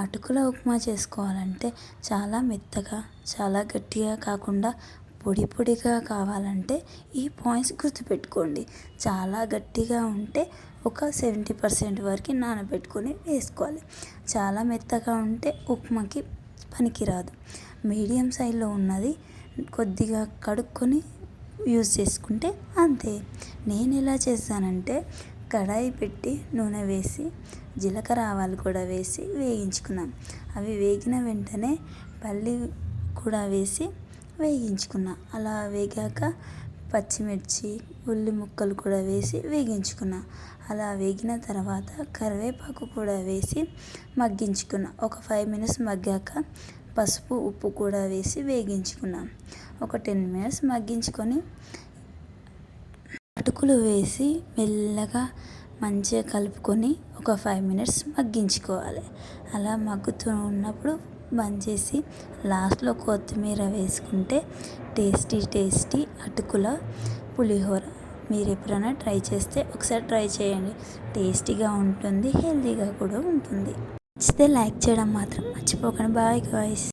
అటుకుల ఉప్మా చేసుకోవాలంటే చాలా మెత్తగా, చాలా గట్టిగా కాకుండా పొడి పొడిగా కావాలంటే ఈ పాయింట్స్ గుర్తుపెట్టుకోండి. చాలా గట్టిగా ఉంటే ఒక 70% వరకు నానబెట్టుకొని వేసుకోవాలి. చాలా మెత్తగా ఉంటే ఉప్మాకి పనికిరాదు. మీడియం సైజులో ఉన్నది కొద్దిగా కడుక్కొని యూజ్ చేసుకుంటే అంతే. నేను ఎలా చేశానంటే కడాయి పెట్టి నూనె వేసి జీలకర్ర ఆవాలు కూడా వేసి వేయించుకున్నాను. అవి వేగిన వెంటనే పల్లి కూడా వేసి వేయించుకున్నా. అలా వేగాక పచ్చిమిర్చి, ఉల్లి ముక్కలు కూడా వేసి వేగించుకున్నా. అలా వేగిన తర్వాత కరివేపాకు కూడా వేసి మగ్గించుకున్నా. ఒక 5 మినిట్స్ మగ్గాక పసుపు, ఉప్పు కూడా వేసి వేగించుకున్నాం. ఒక 10 మినిట్స్ మగ్గించుకొని అటుకులు వేసి మెల్లగా మంచిగా కలుపుకొని ఒక 5 మినిట్స్ మగ్గించుకోవాలి. అలా మగ్గుతూ ఉన్నప్పుడు బంద్ చేసి లాస్ట్లో కొత్తిమీర వేసుకుంటే టేస్టీ అటుకుల పులిహోర. మీరు ఎప్పుడైనా ట్రై చేస్తే ఒకసారి ట్రై చేయండి. టేస్టీగా ఉంటుంది, హెల్తీగా కూడా ఉంటుంది. నచ్చితే లైక్ చేయడం మాత్రం మర్చిపోకండి. Bye guys.